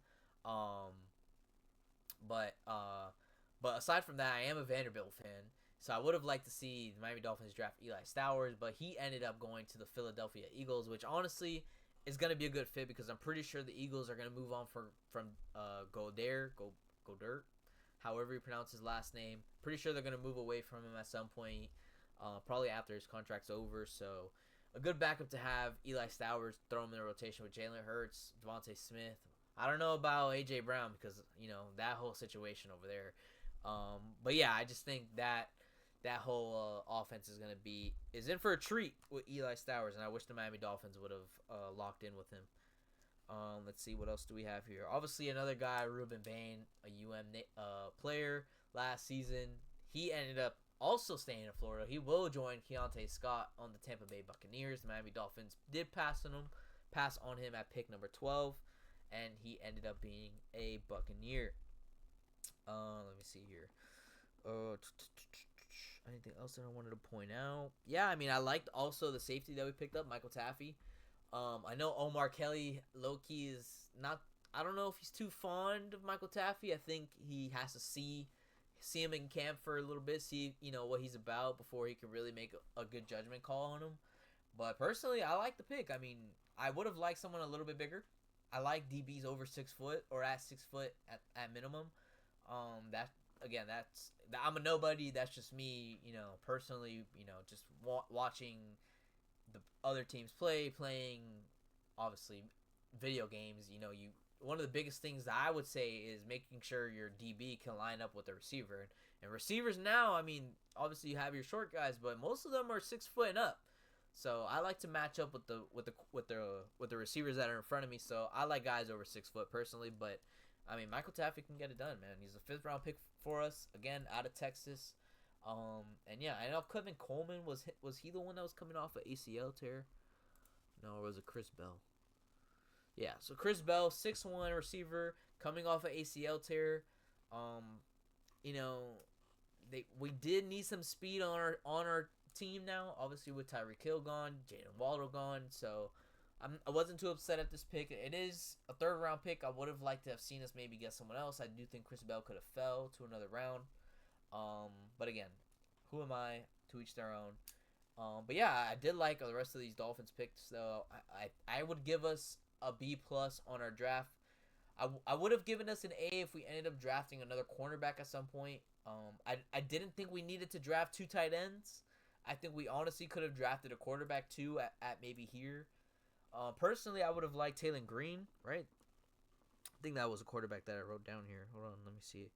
But aside from that, I am a Vanderbilt fan. So I would have liked to see the Miami Dolphins draft Eli Stowers, but he ended up going to the Philadelphia Eagles, which honestly is going to be a good fit because I'm pretty sure the Eagles are going to move on from Godert, however you pronounce his last name. Pretty sure they're going to move away from him at some point, probably after his contract's over. So a good backup to have. Eli Stowers, throw him in a rotation with Jalen Hurts, Devontae Smith. I don't know about A.J. Brown because, that whole situation over there. But yeah, I just think that whole offense is in for a treat with Eli Stowers, and I wish the Miami Dolphins would have locked in with him. Let's see, what else do we have here? Obviously, another guy, Ruben Bain, a player last season. He ended up also staying in Florida. He will join Keontae Scott on the Tampa Bay Buccaneers. The Miami Dolphins did pass on him at pick number 12, and he ended up being a Buccaneer. Let me see here. Anything else that I wanted to point out? Yeah, I liked also the safety that we picked up, Michael Taffy. I know Omar Kelly, low-key, is not I don't know if he's too fond of Michael Taffy. I think he has to see him in camp for a little bit, see what he's about before he can really make a good judgment call on him. But personally, I like the pick. I mean, I would have liked someone a little bit bigger. I like DBs over 6 foot or at 6 foot at minimum. That's I'm a nobody. That's just me. Personally, just watching the other teams playing, obviously, video games. One of the biggest things that I would say is making sure your DB can line up with the receiver. And receivers now, I mean, obviously you have your short guys, but most of them are 6 foot and up. So I like to match up with the receivers that are in front of me. So I like guys over 6 foot personally, but I mean Michael Taffy can get it done, man. He's a 5th round pick for us again out of Texas. And yeah, I know Kevin Coleman was he the one that was coming off an ACL tear? No, or was it Chris Bell? Yeah, so Chris Bell, 6'1" receiver, coming off an ACL tear. We did need some speed on our team now. Obviously, with Tyreek Hill gone, Jalen Waddle gone, so I wasn't too upset at this pick. It is a 3rd round pick. I would have liked to have seen us maybe get someone else. I do think Chris Bell could have fell to another round. But again, who am I? To each their own. But yeah, I did like the rest of these Dolphins picks. So I would give us a B+ on our draft. I would have given us an A if we ended up drafting another cornerback at some point. I didn't think we needed to draft 2 tight ends. I think we honestly could have drafted a quarterback too at maybe here. Personally, I would have liked Taylor Green, right? I think that was a quarterback that I wrote down here. Hold on, let me see.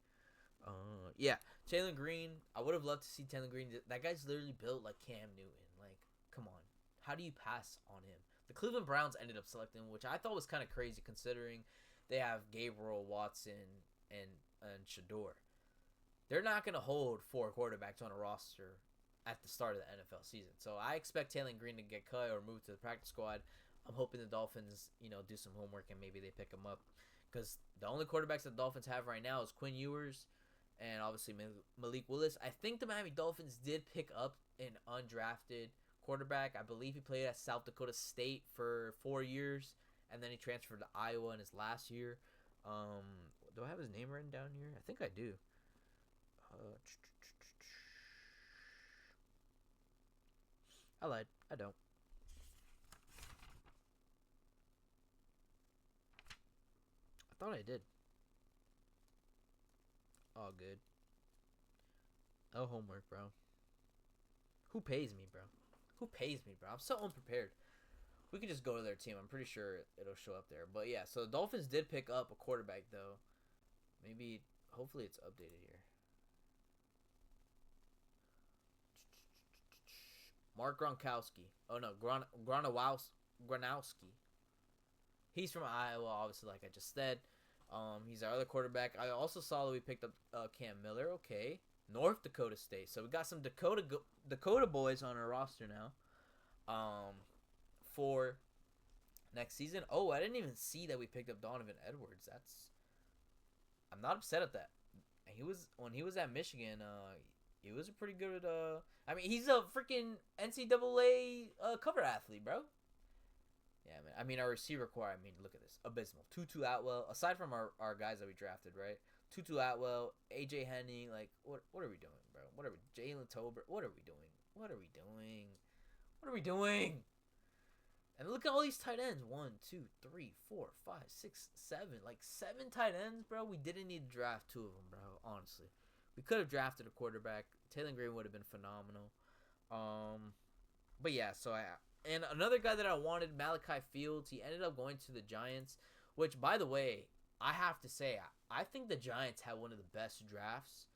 Yeah, Taylor Green. I would have loved to see Taylor Green. That guy's literally built like Cam Newton. Like, come on. How do you pass on him? The Cleveland Browns ended up selecting him, which I thought was kind of crazy considering they have Gabriel, Watson, and Shador. They're not going to hold 4 quarterbacks on a roster at the start of the NFL season. So I expect Taylor Green to get cut or move to the practice squad. I'm hoping the Dolphins, do some homework and maybe they pick him up. Because the only quarterbacks that the Dolphins have right now is Quinn Ewers and obviously Malik Willis. I think the Miami Dolphins did pick up an undrafted quarterback. I believe he played at South Dakota State for 4 years, and then he transferred to Iowa in his last year. Do I have his name written down here? I think I do. I lied. I don't. I thought I did. All good. No homework, bro. Who pays me, bro? Who pays me, bro? I'm so unprepared. We could just go to their team. I'm pretty sure it'll show up there. But yeah, so the Dolphins did pick up a quarterback, though. Maybe, hopefully it's updated here. Mark Gronkowski. Oh, no, Gronowski. He's from Iowa, obviously, like I just said. He's our other quarterback. I also saw that we picked up Cam Miller. Okay. North Dakota State. So we got some Dakota boys on our roster now. For next season. Oh, I didn't even see that we picked up Donovan Edwards. I'm not upset at that. When he was at Michigan, he was a pretty good I mean, he's a freaking NCAA cover athlete, bro. Yeah, man. I mean, our receiver core, look at this. Abysmal. Tutu Atwell, aside from our guys that we drafted, right? Tutu Atwell, AJ Henning, like, what are we doing, bro? Jalen Tolbert, what are we doing? And look at all these tight ends. 1, 2, 3, 4, 5, 6, 7. Like, 7 tight ends, bro. We didn't need to draft 2 of them, bro, honestly. We could have drafted a quarterback. Taylor Green would have been phenomenal. But yeah, and another guy that I wanted, Malachi Fields, he ended up going to the Giants, which, by the way, I have to say, I think the Giants had one of the best drafts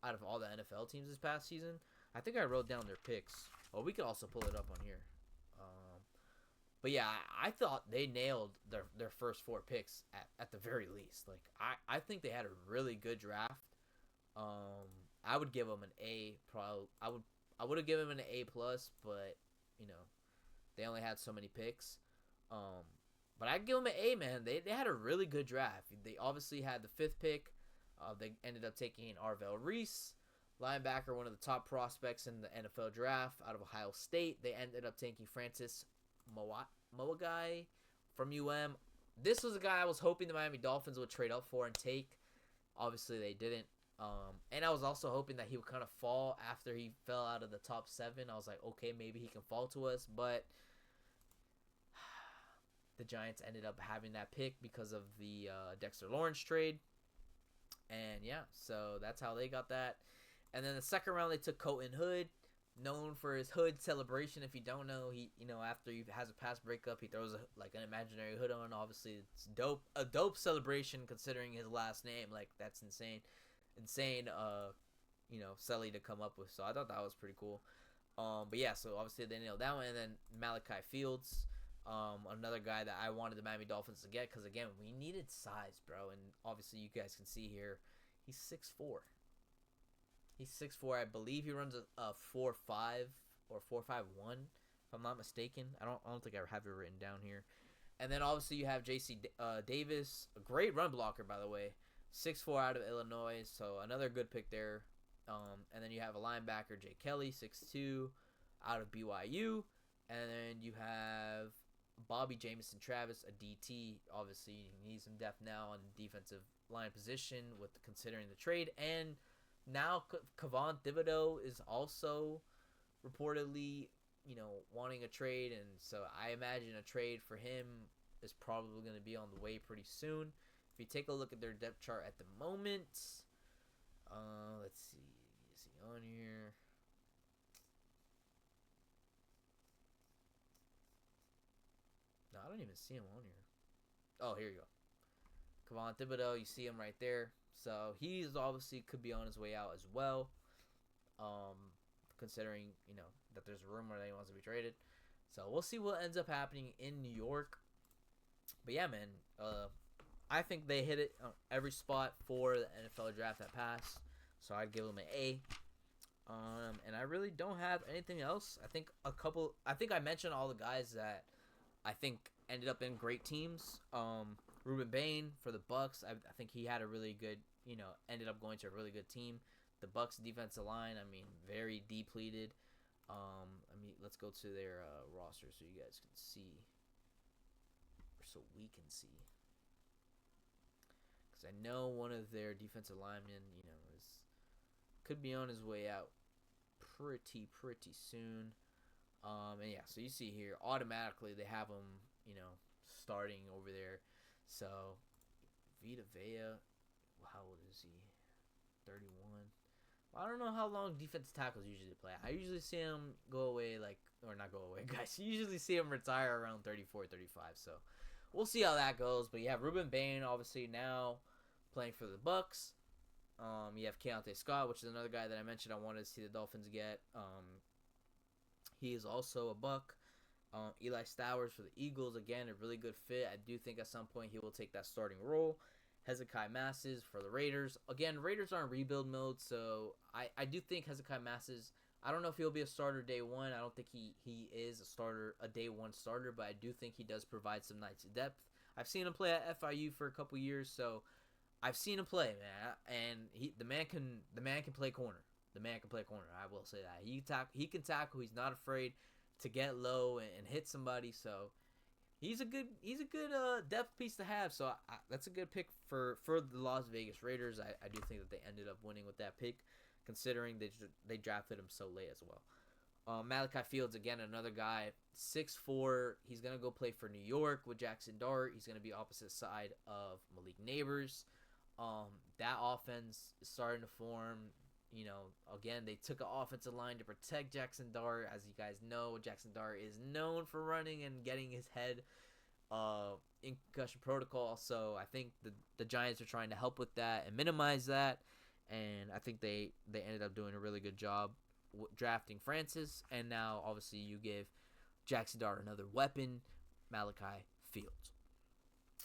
out of all the NFL teams this past season. I think I wrote down their picks. Well, we could also pull it up on here. But yeah, I thought they nailed their first 4 picks at the very least. Like, I think they had a really good draft. I would give them an A. I would have given them an A+, but they only had so many picks. But I'd give them an A, man. They had a really good draft. They obviously had the 5th pick. They ended up taking Arvell Reese, linebacker, one of the top prospects in the NFL draft out of Ohio State. They ended up taking Francis Moagai from UM. this was a guy I was hoping the Miami Dolphins would trade up for and take. Obviously, they didn't. And I was also hoping that he would kind of fall after he fell out of the top 7. I was like, okay, maybe he can fall to us. But the Giants ended up having that pick because of the Dexter Lawrence trade. And, yeah, so that's how they got that. And then the second round, they took Colton Hood, known for his hood celebration. If you don't know, he, after he has a past breakup, he throws an imaginary hood on. Obviously, it's dope, a dope celebration considering his last name. Like, that's insane, Sully to come up with. So I thought that was pretty cool. But yeah, so obviously they nailed that one. And then Malachi Fields, another guy that I wanted the Miami Dolphins to get because again, we needed size, bro. And obviously, you guys can see here, he's 6'4". He's 6'4". I believe he runs a 4.5 or 4.51, if I'm not mistaken. I don't think I have it written down here. And then obviously you have J.C. Davis, a great run blocker, by the way, 6'4" out of Illinois, so another good pick there. And then you have a linebacker, Jay Kelly, 6'2", out of BYU. And then you have Bobby Jamison Travis, a DT. Obviously, you need some depth now on the defensive line position with considering the trade. And now Kayvon Thibodeau is also reportedly, wanting a trade, and so I imagine a trade for him is probably going to be on the way pretty soon. If you take a look at their depth chart at the moment, let's see, is he on here? No, I don't even see him on here. Oh, here you go. Kayvon Thibodeau, you see him right there. So he's obviously could be on his way out as well. Considering, that there's a rumor that he wants to be traded. So we'll see what ends up happening in New York. But yeah, man, I think they hit it on every spot for the NFL draft that passed. So I'd give them an A. And I really don't have anything else. I think I mentioned all the guys that I think ended up in great teams. Ruben Bain for the Bucks. I think he had a really good, ended up going to a really good team. The Bucks defensive line, very depleted. Let's go to their roster so you guys can see, or so we can see. Because I know one of their defensive linemen, could be on his way out pretty soon. And yeah, so you see here, automatically they have him, starting over there. So, Vita Vea, how old is he? 31. I don't know how long defensive tackles usually play. I usually see him go away, or not go away, guys. You usually see him retire around 34, 35. So, we'll see how that goes. But you have Ruben Bain, obviously, now playing for the Bucks. You have Keontae Scott, which is another guy that I mentioned I wanted to see the Dolphins get. He is also a Buck. Eli Stowers for the Eagles, again, a really good fit. I do think at some point he will take that starting role. Hezekiah Masses for the Raiders. Again, Raiders are in rebuild mode, so I do think Hezekiah Masses, I don't know if he'll be a starter day one. I don't think he is a day one starter, but I do think he does provide some nice depth. I've seen him play at FIU for a couple years, so I've seen him play, man. And the man can play corner. The man can play corner. I will say that. He can tackle. He's not afraid to get low and hit somebody, so he's a good depth piece to have. So that's a good pick for the Las Vegas Raiders. I do think that they ended up winning with that pick, considering they drafted him so late as well. Malachi Fields, again, another guy, 6'4". He's going to go play for New York with Jackson Dart. He's going to be opposite side of Malik Neighbors. That offense is starting to form. Again, they took an offensive line to protect Jackson Dart. As you guys know, Jackson Dart is known for running and getting his head in concussion protocol. So I think the Giants are trying to help with that and minimize that. And I think they ended up doing a really good job drafting Francis. And now, obviously, you give Jackson Dart another weapon, Malachi Fields.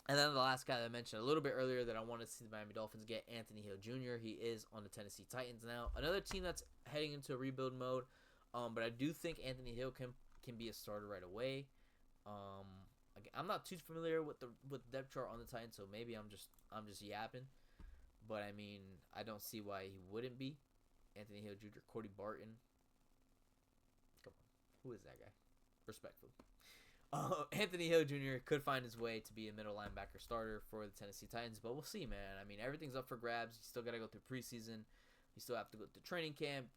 And then the last guy that I mentioned a little bit earlier that I wanted to see the Miami Dolphins get, Anthony Hill Jr. He is on the Tennessee Titans now. Another team that's heading into a rebuild mode. But I do think Anthony Hill can be a starter right away. Again, I'm not too familiar with the depth chart on the Titans, so maybe I'm just yapping. But I don't see why he wouldn't be. Anthony Hill Jr., Cody Barton. Come on, who is that guy? Respectfully. Anthony Hill Jr. could find his way to be a middle linebacker starter for the Tennessee Titans, but we'll see, man. I mean, everything's up for grabs. You still got to go through preseason. You still have to go through training camp.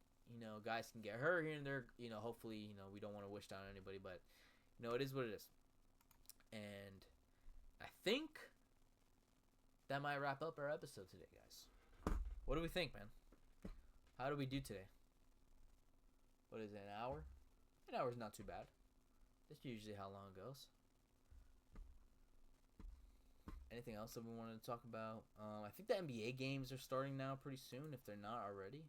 Guys can get hurt here and there. Hopefully, we don't want to wish down on anybody, but, it is what it is. And I think that might wrap up our episode today, guys. What do we think, man? How do we do today? What is it, an hour? An hour's not too bad. That's usually how long it goes. Anything else that we wanted to talk about? I think the NBA games are starting now pretty soon, if they're not already.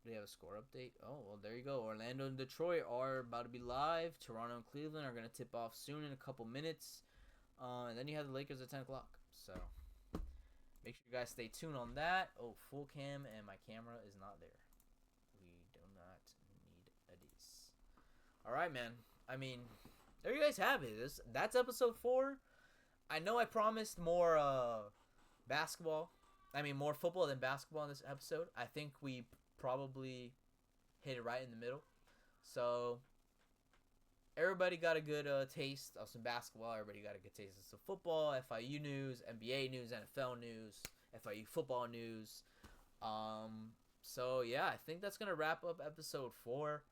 Do we have a score update? Oh, well, there you go. Orlando and Detroit are about to be live. Toronto and Cleveland are going to tip off soon in a couple minutes. And then you have the Lakers at 10 o'clock. So, make sure you guys stay tuned on that. Oh, full cam, and my camera is not there. We do not need a D's. All right, man. I mean, there you guys have it. That's episode 4. I know I promised more basketball. I mean, more football than basketball in this episode. I think we probably hit it right in the middle. So, everybody got a good taste of some basketball. Everybody got a good taste of some football, FIU news, NBA news, NFL news, FIU football news. So, yeah, I think that's going to wrap up episode 4.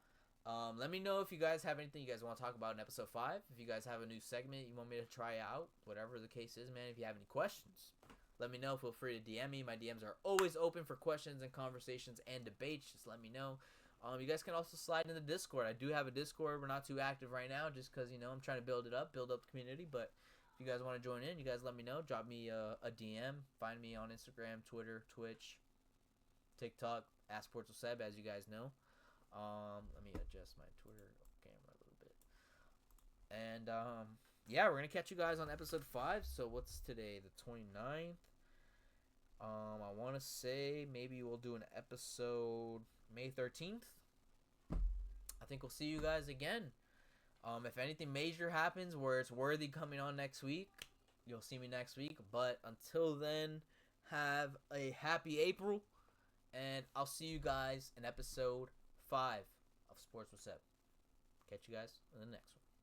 Let me know if you guys have anything you guys want to talk about in episode 5. If you guys have a new segment you want me to try out, whatever the case is, man. If you have any questions, let me know. Feel free to DM me. My DMs are always open for questions and conversations and debates. Just let me know. You guys can also slide in the Discord. I do have a Discord. We're not too active right now just because, I'm trying to build up the community. But if you guys want to join in, you guys let me know. Drop me a DM. Find me on Instagram, Twitter, Twitch, TikTok, @Sportswithseb, as you guys know. Let me adjust my Twitter camera a little bit. And, yeah, we're going to catch you guys on episode 5. So what's today? The 29th. I want to say maybe we'll do an episode May 13th. I think we'll see you guys again. If anything major happens where it's worthy coming on next week, you'll see me next week. But until then, have a happy April. And I'll see you guys in episode 5 of Sports with Seb. Catch you guys in the next one.